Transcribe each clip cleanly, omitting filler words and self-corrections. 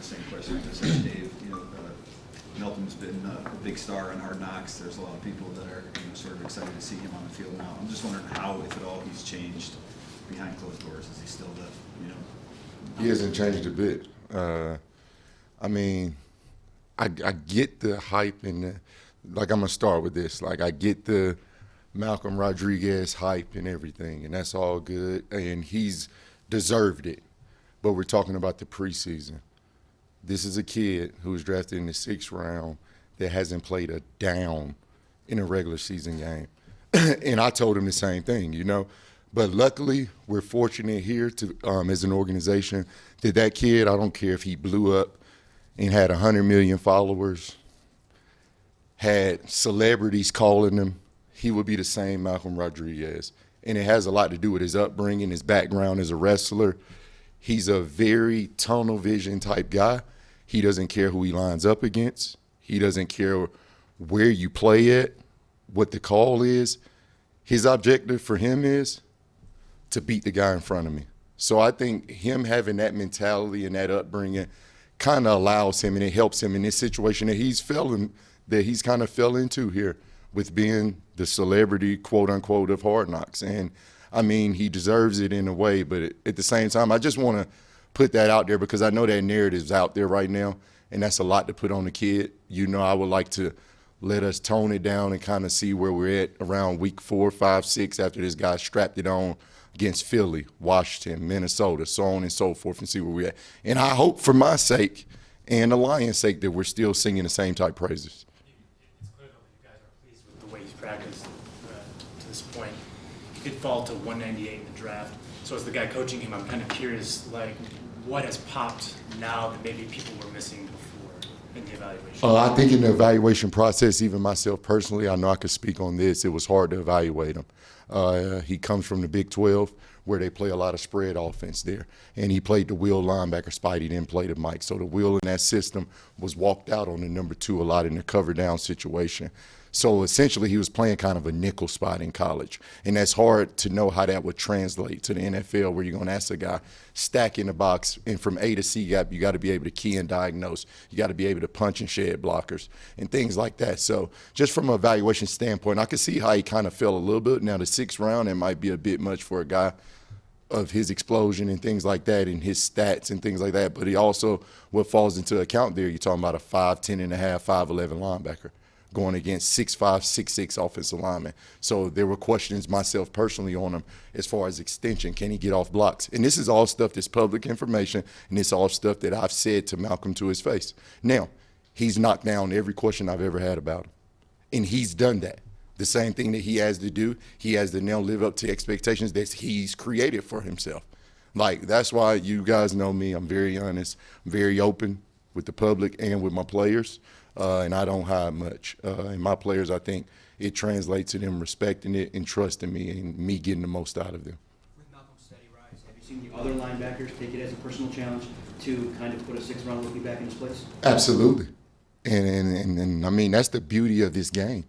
the same question I just asked Dave. Melton's been a big star in Hard Knocks. There's a lot of people that are sort of excited to see him on the field now. I'm just wondering how, if at all, he's changed behind closed doors. Is he still the, He hasn't changed a bit. I mean, I get the hype and like I'm gonna start with this. Like I get the Malcolm Rodriguez hype and everything, and that's all good, and he's deserved it. But we're talking about the preseason. This is a kid who was drafted in the 6th round that hasn't played a down in a regular season game. And I told him the same thing, But luckily, we're fortunate here to, as an organization, that kid, I don't care if he blew up and had 100 million followers, had celebrities calling him, he would be the same Malcolm Rodriguez. And it has a lot to do with his upbringing, his background as a wrestler. He's a very tunnel vision type guy. He doesn't care who he lines up against. He doesn't care where you play at, what the call is. His objective for him is to beat the guy in front of me. So I think him having that mentality and that upbringing kind of allows him, and it helps him in this situation that he's kind of fell into here with being the celebrity, quote unquote, of Hard Knocks. And I mean, he deserves it in a way, but at the same time, I just want to put that out there because I know that narrative's out there right now, and that's a lot to put on the kid. I would like to let us tone it down and kind of see where we're at around week 4, 5, 6 after this guy strapped it on against Philly, Washington, Minnesota, so on and so forth, and see where we're at. And I hope for my sake and the Lions' sake that we're still singing the same type praises. It's clear that you guys are pleased with the way he's practiced to this point. He did fall to 198 in the draft. So as the guy coaching him, I'm kind of curious, what has popped now that maybe people were missing before in the evaluation? I think in the evaluation process, even myself personally, I know I could speak on this, it was hard to evaluate him. He comes from the Big 12 where they play a lot of spread offense there. And he played the wheel linebacker spot. He didn't play the Mike. So the wheel in that system was walked out on the number 2 a lot in the cover down situation. So essentially he was playing kind of a nickel spot in college. And that's hard to know how that would translate to the NFL where you're going to ask a guy, stack in the box, and from A to C gap, you got to be able to key and diagnose. You got to be able to punch and shed blockers and things like that. So just from an evaluation standpoint, I could see how he kind of fell a little bit. Now the 6th round, it might be a bit much for a guy of his explosion and things like that and his stats and things like that. But he also, what falls into account there, you're talking about a 5'10 and a half, 5'11 linebacker going against 6'5", 6'6 offensive lineman. So there were questions myself personally on him as far as extension. Can he get off blocks? And this is all stuff that's public information, and it's all stuff that I've said to Malcolm to his face. Now, he's knocked down every question I've ever had about him, and he's done that. The same thing that he has to do, he has to now live up to expectations that he's created for himself. That's why you guys know me. I'm very honest, I'm very open with the public and with my players. And I don't hide much. And my players, I think it translates to them respecting it and trusting me and me getting the most out of them. With Malcolm's steady rise, have you seen the other linebackers take it as a personal challenge to kind of put a 6th-round rookie back in his place? Absolutely. And I mean, that's the beauty of this game.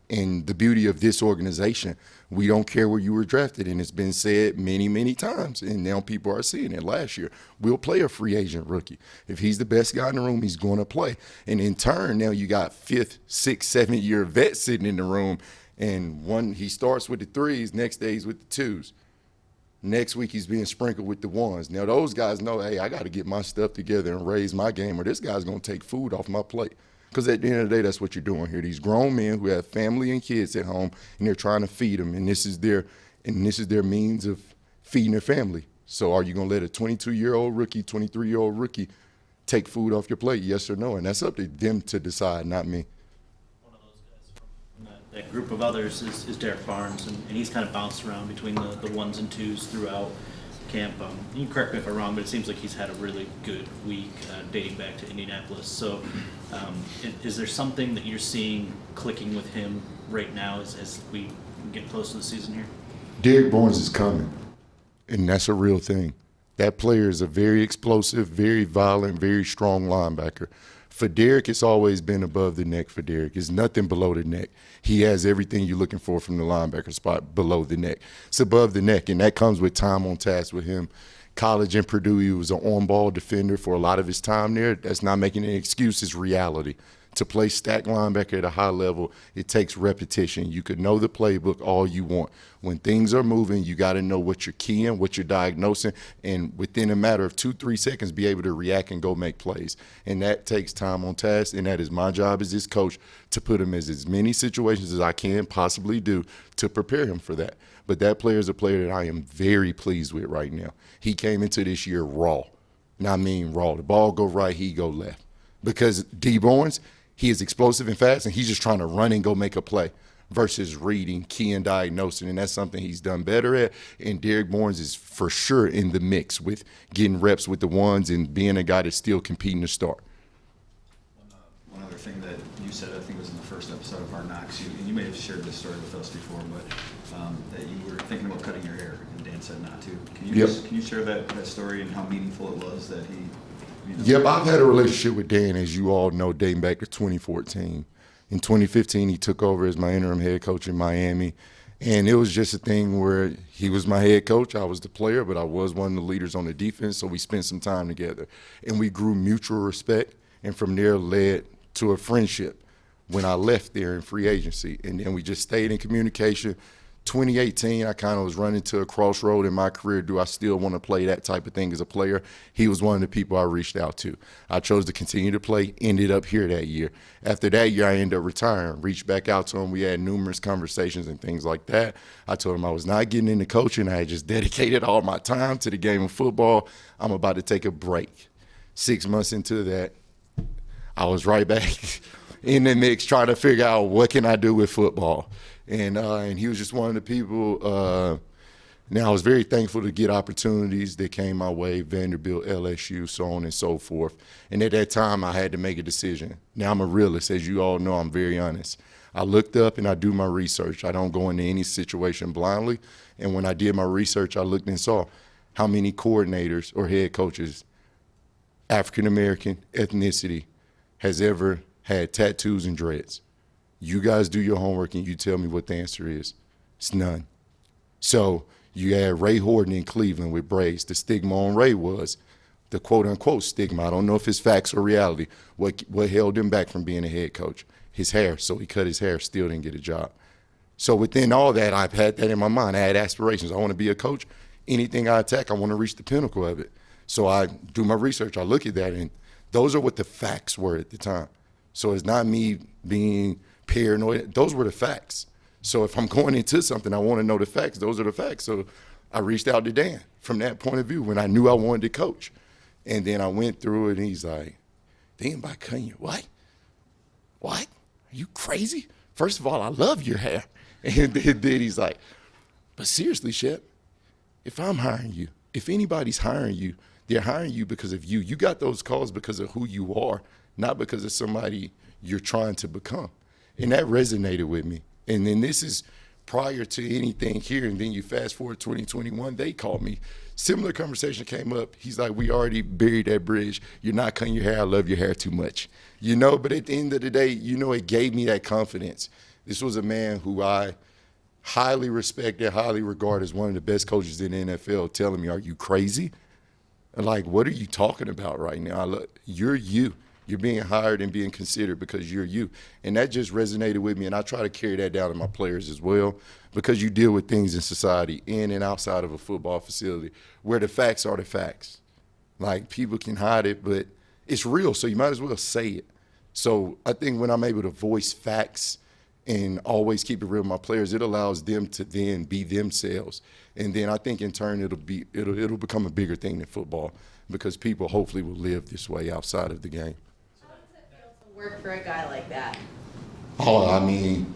And the beauty of this organization, we don't care where you were drafted. And it's been said many, many times. And now people are seeing it. Last year, we'll play a free agent rookie. If he's the best guy in the room, he's going to play. And in turn, now you got 5th, 6th, 7th-year vets sitting in the room. And he starts with the 3s, next day he's with the 2s. Next week he's being sprinkled with the 1s. Now those guys know, hey, I got to get my stuff together and raise my game or this guy's going to take food off my plate. Because at the end of the day, that's what you're doing here. These grown men who have family and kids at home, and they're trying to feed them, and this is their means of feeding their family. So are you going to let a 22-year-old rookie, 23-year-old rookie take food off your plate, yes or no? And that's up to them to decide, not me. One of those guys from that group of others is Derek Barnes, and he's kind of bounced around between the 1s and 2s throughout camp. You can correct me if I'm wrong, but it seems like he's had a really good week dating back to Indianapolis. So is there something that you're seeing clicking with him right now as we get close to the season here? Derek Barnes is coming, and that's a real thing. That player is a very explosive, very violent, very strong linebacker. For Derek, it's always been above the neck for Derek. It's nothing below the neck. He has everything you're looking for from the linebacker spot below the neck. It's above the neck, and that comes with time on task with him college in Purdue, he was an on-ball defender for a lot of his time there. That's not making an excuse, it's reality. To play stack linebacker at a high level, it takes repetition. You could know the playbook all you want. When things are moving, you got to know what you're keying, what you're diagnosing, and within a matter of 2-3 seconds, be able to react and go make plays. And that takes time on task, and that is my job as his coach, to put him in as many situations as I can possibly do to prepare him for that. But that player is a player that I am very pleased with right now. He came into this year raw. And I mean raw. The ball go right, he go left. Because D. Barnes, he is explosive and fast, and he's just trying to run and go make a play versus reading, key and diagnosing, and that's something he's done better at. And Derek Barnes is for sure in the mix with getting reps with the ones and being a guy that's still competing to start. One other thing that you said, I think it was in the first episode of Hard Knocks, and you may have shared this story with us before, but that you were thinking about cutting your hair, and Dan said not to. Can you share that story and how meaningful it was that he? Yep, I've had a relationship with Dan, as you all know, dating back to 2014. In 2015, he took over as my interim head coach in Miami, and it was just a thing where he was my head coach, I was the player, but I was one of the leaders on the defense, so we spent some time together. And we grew mutual respect, and from there led to a friendship when I left there in free agency. And then we just stayed in communication. 2018, I kind of was running to a crossroad in my career. Do I still want to play that type of thing as a player? He was one of the people I reached out to. I chose to continue to play, ended up here that year. After that year, I ended up retiring, reached back out to him. We had numerous conversations and things like that. I told him I was not getting into coaching. I had just dedicated all my time to the game of football. I'm about to take a break. 6 months into that, I was right back in the mix trying to figure out what can I do with football. And he was just one of the people. Now, I was very thankful to get opportunities that came my way, Vanderbilt, LSU, so on and so forth. And at that time, I had to make a decision. Now, I'm a realist. As you all know, I'm very honest. I looked up and I do my research. I don't go into any situation blindly. And when I did my research, I looked and saw how many coordinators or head coaches, African-American ethnicity, has ever had tattoos and dreads. You guys do your homework and you tell me what the answer is. It's none. So you had Ray Horton in Cleveland with braids. The stigma on Ray was the quote-unquote stigma. I don't know if it's facts or reality. What held him back from being a head coach? His hair. So he cut his hair, still didn't get a job. So within all that, I've had that in my mind. I had aspirations. I want to be a coach. Anything I attack, I want to reach the pinnacle of it. So I do my research. I look at that, and those are what the facts were at the time. So it's not me being paranoid. Those were the facts. So if I'm going into something, I want to know the facts. Those are the facts. So I reached out to Dan from that point of view when I knew I wanted to coach. And then I went through it, and he's like, thinking about cutting your what? What? Are you crazy? First of all, I love your hair. And then he's like, but seriously, Shep, if I'm hiring you, if anybody's hiring you, they're hiring you because of you. You got those calls because of who you are, not because of somebody you're trying to become. And that resonated with me. And then this is prior to anything here. And then you fast forward 2021, they called me. Similar conversation came up. He's like, we already buried that bridge. You're not cutting your hair. I love your hair too much. You know, but at the end of the day, you know, it gave me that confidence. This was a man who I highly respect and highly regard as one of the best coaches in the NFL telling me, are you crazy? And like, what are you talking about right now? You're you. You're being hired and being considered because you're you. And that just resonated with me, and I try to carry that down to my players as well, because you deal with things in society in and outside of a football facility where the facts are the facts. Like, people can hide it, but it's real, so you might as well say it. So I think when I'm able to voice facts and always keep it real with my players, it allows them to then be themselves. And then I think in turn it'll become a bigger thing than football, because people hopefully will live this way outside of the game. How does it feel to work for a guy like that? Oh, I mean,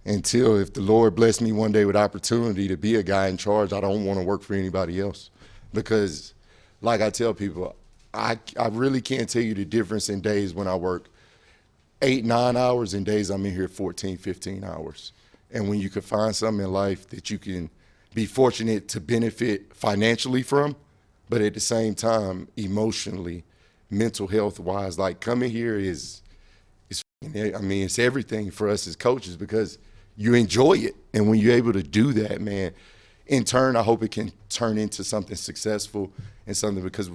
until if the Lord bless me one day with opportunity to be a guy in charge, I don't want to work for anybody else. Because like I tell people, I really can't tell you the difference in days when I work 8-9 hours and days I'm in here 14-15 hours. And when you can find something in life that you can be fortunate to benefit financially from, but at the same time, emotionally, mental health wise, like coming here it's everything for us as coaches, because you enjoy it. And when you're able to do that, man, in turn, I hope it can turn into something successful and something, because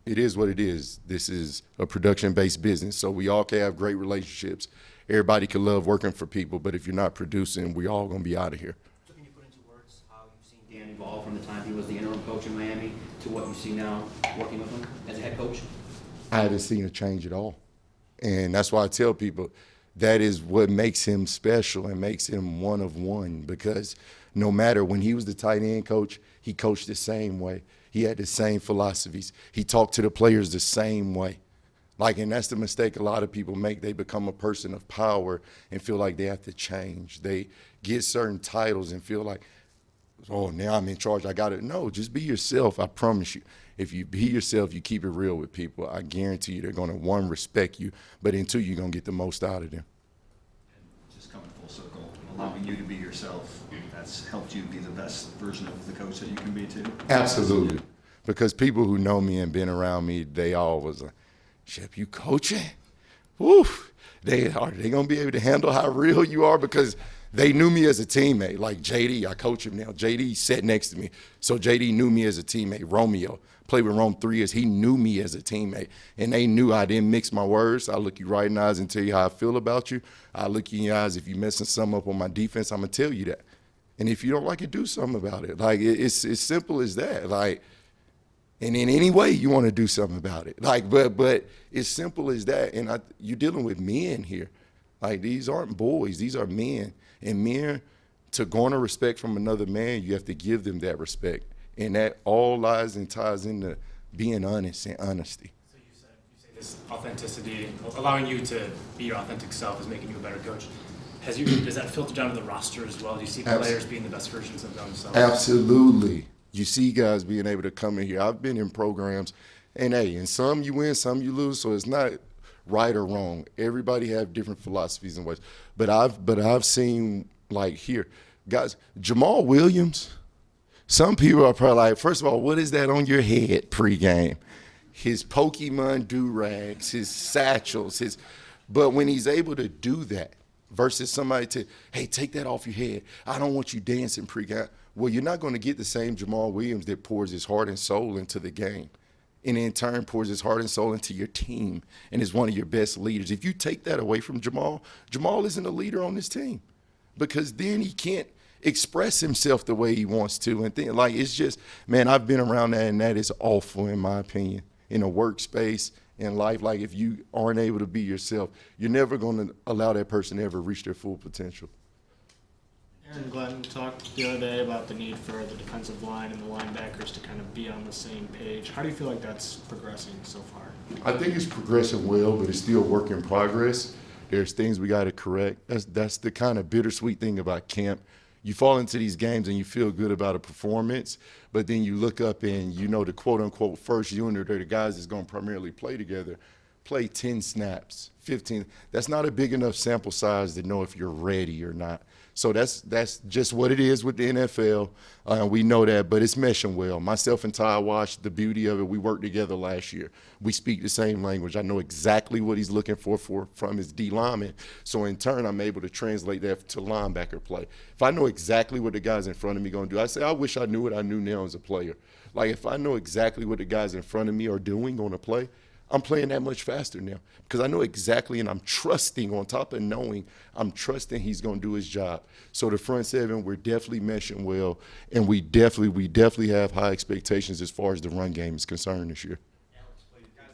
it is what it is. This is a production-based business, so we all can have great relationships. Everybody can love working for people, but if you're not producing, we all gonna be out of here. So can you put into words how you've seen Dan evolve from the time he was the interim coach in Miami to what you see now working with him as a head coach? I haven't seen a change at all. And that's why I tell people that is what makes him special and makes him one of one, because no matter, when he was the tight end coach, he coached the same way. He had the same philosophies. He talked to the players the same way. And that's the mistake a lot of people make. They become a person of power and feel like they have to change. They get certain titles and feel like, oh, now I'm in charge, I got it. No, just be yourself, I promise you. If you be yourself, you keep it real with people, I guarantee you they're going to, one, respect you, but then two, you're going to get the most out of them. Just coming full circle, allowing you to be yourself, that's helped you be the best version of the coach that you can be too? Absolutely. Because people who know me and been around me, they all was like, Shep, you coaching? Woo! Are they going to be able to handle how real you are? Because they knew me as a teammate. Like JD, I coach him now. JD sat next to me. So JD knew me as a teammate. Romeo, played with Rome 3 years. He knew me as a teammate. And they knew I didn't mix my words. I look you right in the eyes and tell you how I feel about you. I look you in your eyes. If you're messing something up on my defense, I'm going to tell you that. And if you don't like it, do something about it. It's as simple as that. And in any way you want to do something about it. But it's simple as that. And you're dealing with men here. These aren't boys. These are men. And men, to garner respect from another man, you have to give them that respect. And that all lies and ties into being honest and honesty. So you say this authenticity, allowing you to be your authentic self, is making you a better coach. Does that filter down to the roster as well? Do you see players being the best versions of themselves? Absolutely. You see guys being able to come in here. I've been in programs, and hey, in some you win, some you lose, so it's not right or wrong. Everybody have different philosophies and ways. But I've seen, here, guys, Jamal Williams, some people are probably like, first of all, what is that on your head pregame? His Pokemon do-rags, his satchels, but when he's able to do that versus somebody hey, take that off your head. I don't want you dancing pregame. Well, you're not going to get the same Jamal Williams that pours his heart and soul into the game, and in turn pours his heart and soul into your team and is one of your best leaders. If you take that away from Jamal, Jamal isn't a leader on this team, because then he can't express himself the way he wants to. And it's just, man, I've been around that, and that is awful in my opinion. In a workspace, in life, if you aren't able to be yourself, you're never going to allow that person to ever reach their full potential. Aaron Glenn talked the other day about the need for the defensive line and the linebackers to kind of be on the same page. How do you feel like that's progressing so far? I think it's progressing well, but it's still a work in progress. There's things we got to correct. That's the kind of bittersweet thing about camp. You fall into these games and you feel good about a performance, but then you look up and the quote-unquote first unit, or the guys that's going to primarily play together, play 10 snaps, 15. That's not a big enough sample size to know if you're ready or not. So that's just what it is with the NFL. We know that, but it's meshing well. Myself and Ty Wash, the beauty of it, we worked together last year. We speak the same language. I know exactly what he's looking for from his D lineman. So in turn, I'm able to translate that to linebacker play. If I know exactly what the guys in front of me going to do, I say, I wish I knew what I knew now as a player. If I know exactly what the guys in front of me are doing on a play, I'm playing that much faster now, because I know exactly, and I'm trusting, on top of knowing, I'm trusting he's going to do his job. So the front seven, we're definitely meshing well, and we definitely have high expectations as far as the run game is concerned this year.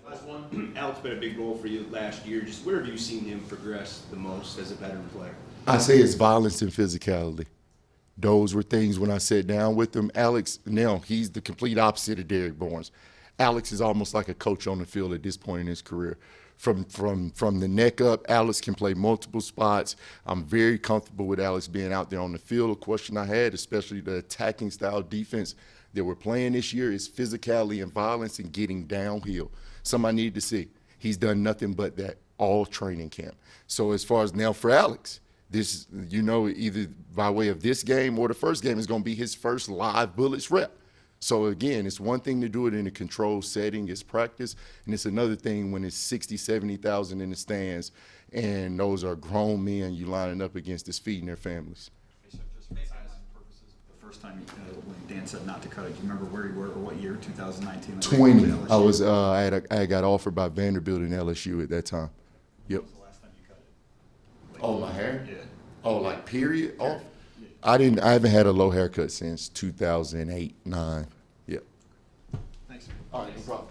Last one. Alex been a big goal for you last year. Just where have you seen him progress the most as a veteran player? I say it's violence and physicality. Those were things when I sat down with him. Alex, now he's the complete opposite of Derek Barnes. Alex is almost like a coach on the field at this point in his career. From the neck up, Alex can play multiple spots. I'm very comfortable with Alex being out there on the field. A question I had, especially the attacking style defense that we're playing this year, is physicality and violence and getting downhill. Something I need to see. He's done nothing but that all training camp. So as far as now for Alex, this, either by way of this game or the first game is going to be his first live bullets rep. So again, it's one thing to do it in a controlled setting, it's practice, and it's another thing when it's 60, 70,000 in the stands, and those are grown men you lining up against that's feeding their families. Just for purposes, the first time when and said not to cut it. Do you remember where you were or what year? 2019. 20. I was I got offered by Vanderbilt and LSU at that time. Yep. When was the last time you cut it? Oh, my hair? Yeah. Oh, like period? Oh, I haven't had a low haircut since 2008, 9. Yep. Thanks. All right, no problem.